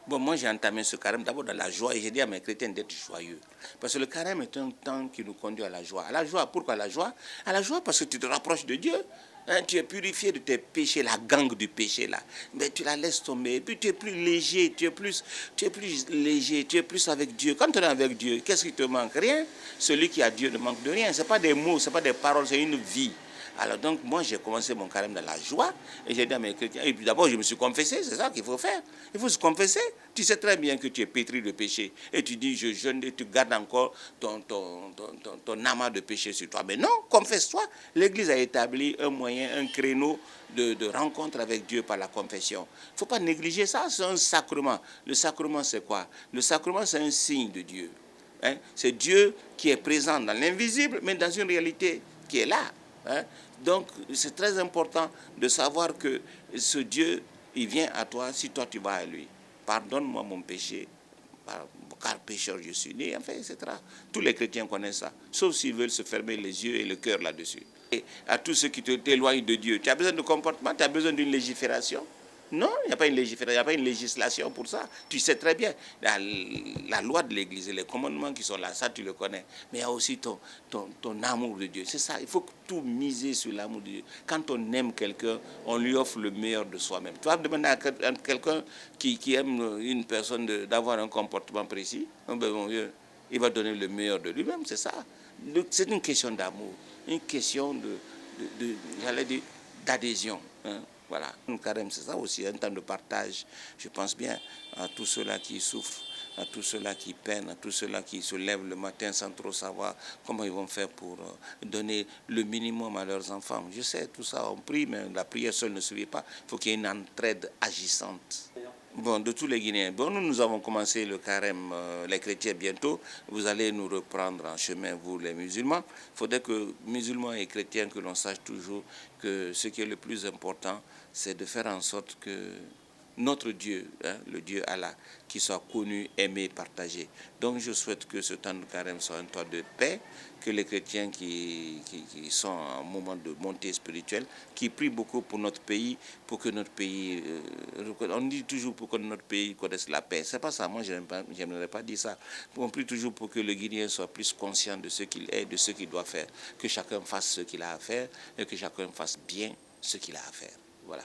Bon, moi j'ai entamé ce carême d'abord dans la joie et j'ai dit à mes chrétiens d'être joyeux. Parce que le carême est un temps qui nous conduit à la joie. À la joie, pourquoi la joie? À la joie parce que tu te rapproches de Dieu. Hein, tu es purifié de tes péchés, la gangue du péché là. Mais tu la laisses tomber. Et puis tu es plus léger, tu es plus léger, tu es plus avec Dieu. Quand tu es avec Dieu, qu'est-ce qui te manque? Rien. Celui qui a Dieu ne manque de rien. Ce n'est pas des mots, ce n'est pas des paroles, c'est une vie. Alors donc moi j'ai commencé mon carême dans la joie et j'ai dit à mes chrétiens, et puis d'abord je me suis confessé, c'est ça qu'il faut faire. Il faut se confesser. Tu sais très bien que tu es pétri de péché et tu dis je jeûne et tu gardes encore ton amas de péché sur toi. Mais non, confesse-toi. L'Église a établi un moyen, un créneau de rencontre avec Dieu par la confession. Il ne faut pas négliger ça, c'est un sacrement. Le sacrement c'est quoi? Le sacrement c'est un signe de Dieu. Hein? C'est Dieu qui est présent dans l'invisible mais dans une réalité qui est là. Hein? Donc, c'est très important de savoir que ce Dieu, il vient à toi si toi tu vas à lui. Pardonne-moi mon péché, car pécheur je suis né, enfin, etc. Tous les chrétiens connaissent ça, sauf s'ils veulent se fermer les yeux et le cœur là-dessus. Et à tous ceux qui t'éloignent de Dieu, tu as besoin de comportement, tu as besoin d'une légifération. Non, il n'y a pas une légifération, il n'y a pas une législation pour ça. Tu sais très bien, la loi de l'Église et les commandements qui sont là, ça tu le connais. Mais il y a aussi ton amour de Dieu. C'est ça, il faut tout miser sur l'amour de Dieu. Quand on aime quelqu'un, on lui offre le meilleur de soi-même. Tu vas demander à quelqu'un qui aime une personne d'avoir un comportement précis, il va donner le meilleur de lui-même, c'est ça. C'est une question d'amour, une question j'allais dire, d'adhésion. Hein. Voilà, un carême, c'est ça aussi, un temps de partage. Je pense bien à tous ceux-là qui souffrent, à tous ceux-là qui peinent, à tous ceux-là qui se lèvent le matin sans trop savoir comment ils vont faire pour donner le minimum à leurs enfants. Je sais, tout ça, on prie, mais la prière seule ne suffit pas. Il faut qu'il y ait une entraide agissante. Bon, de tous les Guinéens. Bon, nous avons commencé le carême, les chrétiens bientôt. Vous allez nous reprendre en chemin, vous les musulmans. Il faudrait que musulmans et chrétiens, que l'on sache toujours que ce qui est le plus important, c'est de faire en sorte que notre Dieu, hein, le Dieu Allah, qui soit connu, aimé, partagé. Donc je souhaite que ce temps de carême soit un temps de paix, que les chrétiens qui sont en moment de montée spirituelle, qui prient beaucoup pour notre pays, pour que notre pays, on dit toujours pour que notre pays connaisse la paix. C'est pas ça, moi j'aimerais pas dire ça. On prie toujours pour que le Guinéen soit plus conscient de ce qu'il est, de ce qu'il doit faire, que chacun fasse ce qu'il a à faire et que chacun fasse bien ce qu'il a à faire. Voilà.